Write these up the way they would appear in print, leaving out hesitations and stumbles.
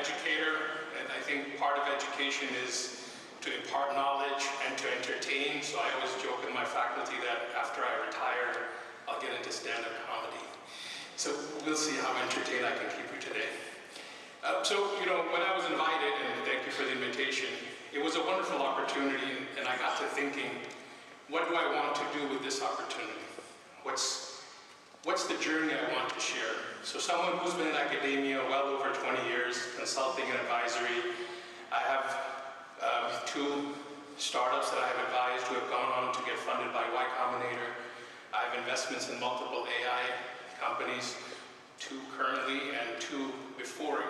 educator, and I think part of education is to impart knowledge and to entertain. So I always joke with my faculty that after I retire, I'll get into stand-up comedy. So we'll see how entertained I can keep you today. When I was invited, and thank you for the invitation, it was a wonderful opportunity, and I got to thinking, what do I want to do with this opportunity? What's the journey I want to share? So someone who's been in academia well over 20 years, consulting and advisory. I have 2 startups that I have advised who have gone on to get funded by Y Combinator. I have investments in multiple AI companies, 2 currently and 2 before,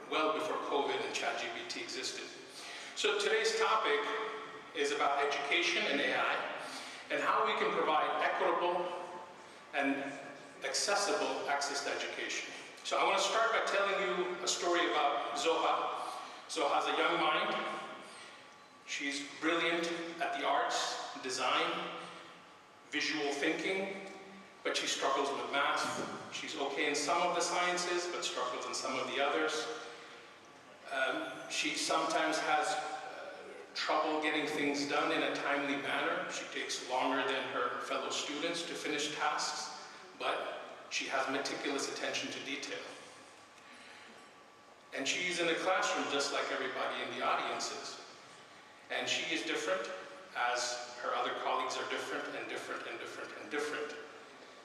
well before COVID and ChatGPT existed. So today's topic is about education and AI and how we can provide equitable and accessible access to education. So I want to start by telling you a story about Zoha. Zoha's a young mind. She's brilliant at the arts, design, visual thinking, but she struggles with math. She's okay in some of the sciences, but struggles in some of the others. She sometimes has trouble getting things done in a timely manner. She takes longer than her fellow students to finish tasks, but she has meticulous attention to detail. And she's in a classroom just like everybody in the audiences. And she is different, as her other colleagues are different and different and different and different.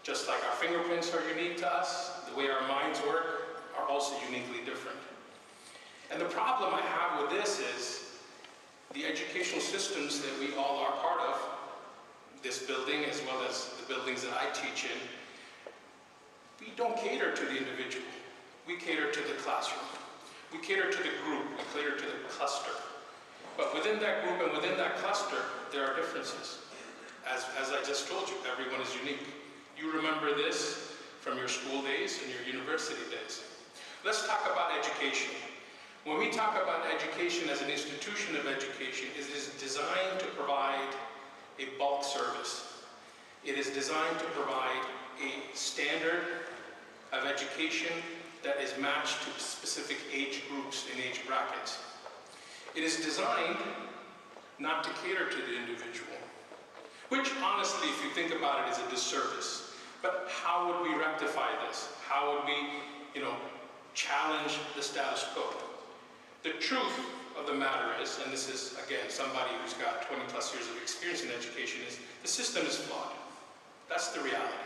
Just like our fingerprints are unique to us, the way our minds work are also uniquely different. And the problem I have with this is the educational systems that we all are part of, this building as well as the buildings that I teach in, we don't cater to the individual. We cater to the classroom. We cater to the group. We cater to the cluster. But within that group and within that cluster, there are differences. As I just told you, everyone is unique. You remember this from your school days and your university days. Let's talk about education. When we talk about education as an institution of education, it is designed to provide a bulk service. It is designed to provide a standard of education that is matched to specific age groups and age brackets. It is designed not to cater to the individual, which honestly, if you think about it, is a disservice. But how would we rectify this? How would we, challenge the status quo? The truth of the matter is, and this is, again, somebody who's got 20 plus years of experience in education, is the system is flawed. That's the reality.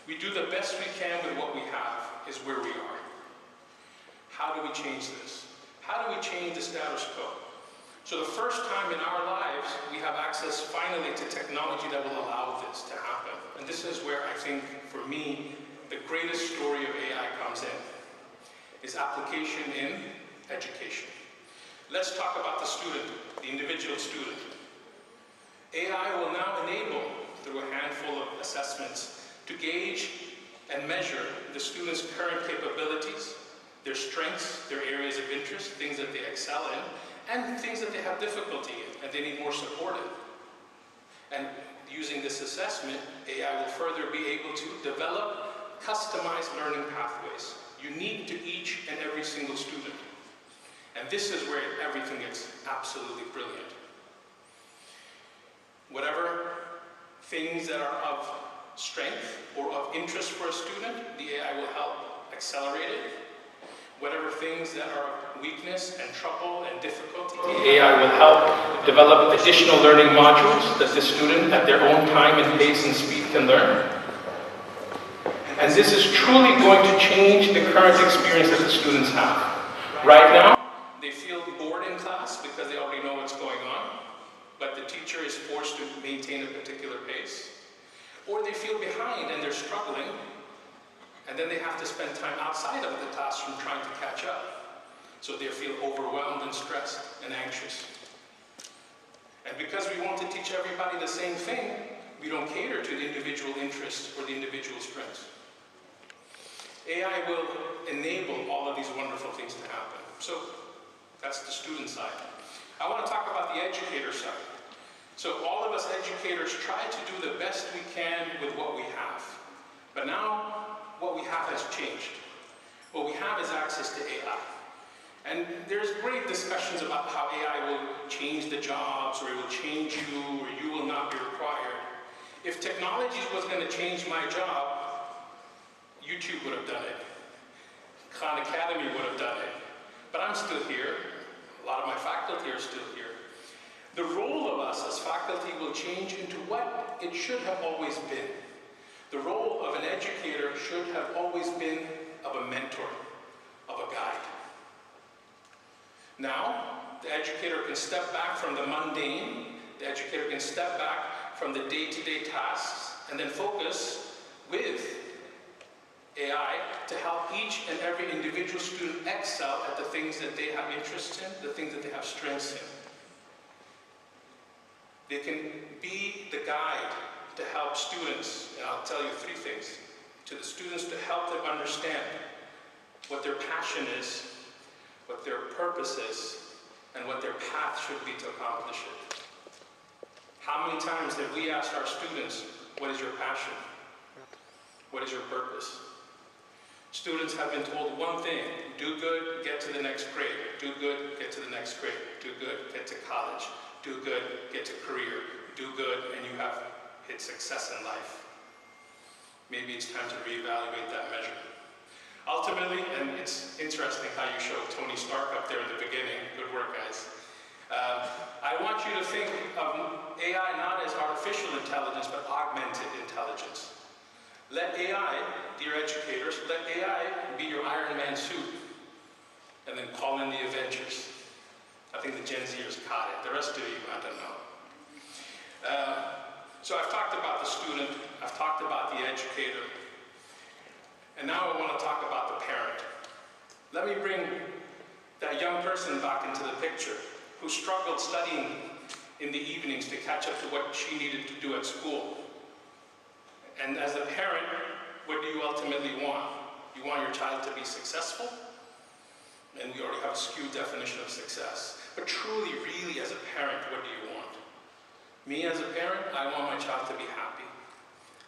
We do the best we can with what we have, is where we are. How do we change this? How do we change the status quo? So the first time in our lives, we have access finally to technology that will allow this to happen. And this is where I think, for me, the greatest story of AI comes in, is application in education. Let's talk about the student, the individual student. AI will now enable, through a handful of assessments, to gauge and measure the student's current capabilities, their strengths, their areas of interest, things that they excel in, and things that they have difficulty in and they need more support in. And using this assessment, AI will further be able to develop customized learning pathways, unique to each and every single student. And this is where everything gets absolutely brilliant. Whatever things that are of strength or of interest for a student, the AI will help accelerate it. Whatever things that are of weakness and trouble and difficulty, the AI will help develop additional learning modules that the student at their own time and pace and speed can learn. And this is truly going to change the current experience that the students have. Right now, they feel bored in class because they already know what's going on, but the teacher is forced to maintain a particular pace. Or they feel behind and they're struggling, and then they have to spend time outside of the classroom trying to catch up. So they feel overwhelmed and stressed and anxious. And because we want to teach everybody the same thing, we don't cater to the individual interests or the individual strengths. AI will enable all of these wonderful things to happen. So that's the student side. I want to talk about the educator side. So all of us educators try to do the best we can with what we have. But now, what we have has changed. What we have is access to AI. And there's great discussions about how AI will change the jobs, or it will change you, or you will not be required. If technology was going to change my job, YouTube would have done it. Khan Academy would have done it. But I'm still here. A lot of my faculty are still here. The role of us as faculty will change into what it should have always been. The role of an educator should have always been of a mentor, of a guide. Now, the educator can step back from the mundane, the educator can step back from the day-to-day tasks, and then focus with AI to help each and every individual student excel at the things that they have interest in, the things that they have strengths in. They can be the guide to help students, and I'll tell you 3 things, to the students to help them understand what their passion is, what their purpose is, and what their path should be to accomplish it. How many times have we asked our students, what is your passion? What is your purpose? Students have been told one thing: do good, get to the next grade. Do good, get to the next grade. Do good, get to college. Do good, get to career. Do good, and you have hit success in life. Maybe it's time to reevaluate that measure. Ultimately, and it's interesting how you showed Tony Stark up there in the beginning. Good work, guys. I want you to think of AI not as artificial intelligence, but augmented intelligence. Let AI, dear educators, let AI be your Iron Man suit, and then call in the Avengers. I think the Gen Zers caught it. The rest of you, I don't know. So I've talked about the student, I've talked about the educator, and now I want to talk about the parent. Let me bring that young person back into the picture who struggled studying in the evenings to catch up to what she needed to do at school. And as a parent, what do you ultimately want? You want your child to be successful? And we already have a skewed definition of success. But truly, really, as a parent, what do you want? Me as a parent, I want my child to be happy.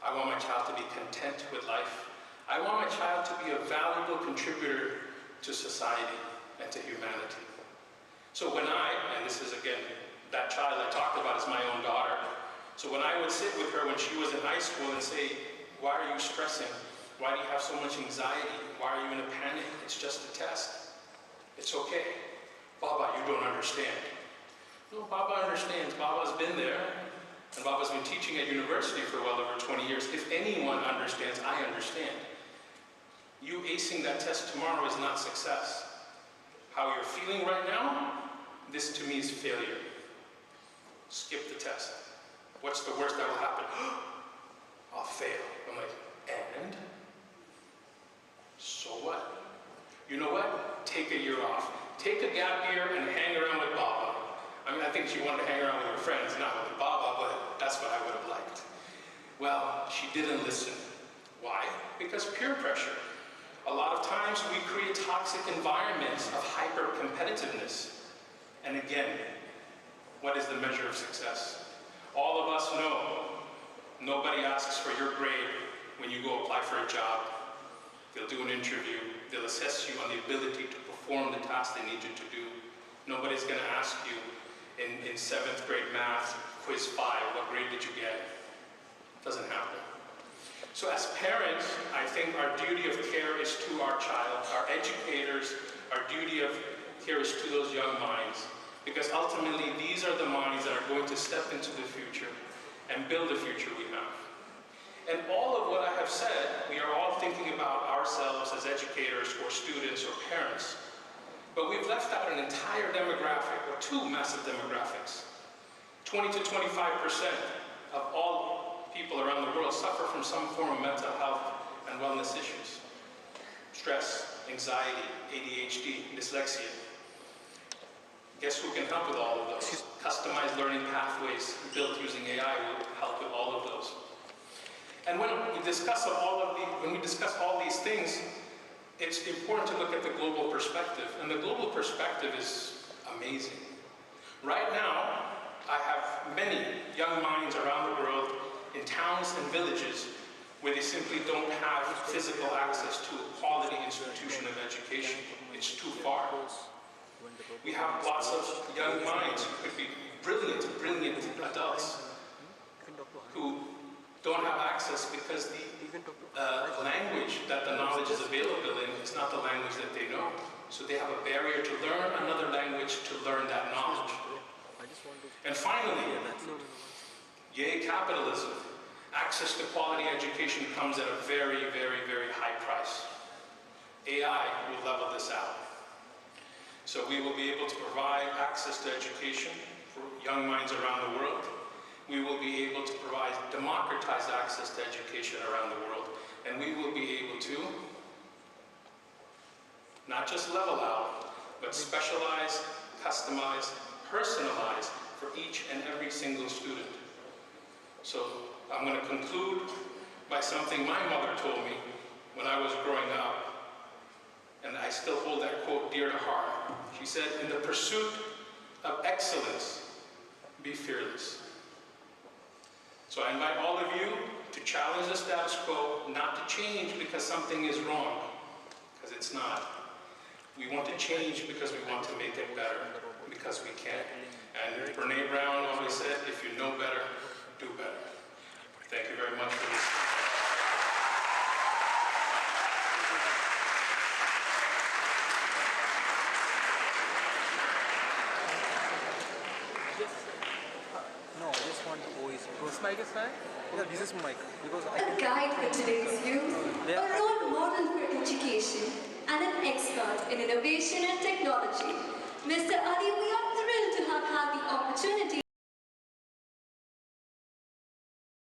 I want my child to be content with life. I want my child to be a valuable contributor to society and to humanity. So when and this is again, that child I talked about is my own daughter. So when I would sit with her when she was in high school and say, why are you stressing? Why do you have so much anxiety? Why are you in a panic? It's just a test. It's okay. Baba, you don't understand. No, Baba understands. Baba's been there. And Baba's been teaching at university for well over 20 years. If anyone understands, I understand. You acing that test tomorrow is not success. How you're feeling right now, this to me is failure. Skip the test. What's the worst that will happen? I'll fail. I'm like, and? So what? You know what? Take a year off. Take a gap year and hang around with Baba. I mean, I think she wanted to hang around with her friends, not with Baba, but that's what I would have liked. Well, she didn't listen. Why? Because peer pressure. A lot of times we create toxic environments of hyper-competitiveness. And again, what is the measure of success? All of us know nobody asks for your grade when you go apply for a job. They'll do an interview. They'll assess you on the ability to perform the task they need you to do. Nobody's going to ask you in 7th grade math, quiz 5, what grade did you get? It doesn't happen. So as parents, I think our duty of care is to our child. Our educators, our duty of care is to those young minds. Because ultimately, these are the minds that are going to step into the future and build the future we have. And all of what I have said, we are all thinking about ourselves as educators or students or parents. But we've left out an entire demographic, or 2 massive demographics. 20 to 25% of all people around the world suffer from some form of mental health and wellness issues. Stress, anxiety, ADHD, dyslexia. Guess who can help with all of those? Customized learning pathways built using AI will help with all of those. And when we discuss all these things, it's important to look at the global perspective. And the global perspective is amazing. Right now, I have many young minds around the world in towns and villages where they simply don't have physical access to a quality institution of education. It's too far. We have lots of young minds who could be brilliant adults who don't have access because the language that the knowledge is available in is not the language that they know. So they have a barrier to learn another language to learn that knowledge. And finally, yay capitalism. Access to quality education comes at a very, very, very high price. AI will level this out. So we will be able to provide access to education for young minds around the world. We will be able to provide democratized access to education around the world. And we will be able to not just level out, but specialize, customize, personalize for each and every single student. So I'm going to conclude by something my mother told me when I was growing up, and I still hold that quote dear to heart. She said, "In the pursuit of excellence, be fearless." So I invite all of you to challenge the status quo, not to change because something is wrong, because it's not. We want to change because we want to make it better, because we can. And Brene Brown always said, if you know better, do better. Thank you very much for listening. This mic is fine? Yeah, this is mic. Because A guide for today's youth, a role model for education, and an expert in innovation and technology. Mr. Ali, we are thrilled to have had the opportunity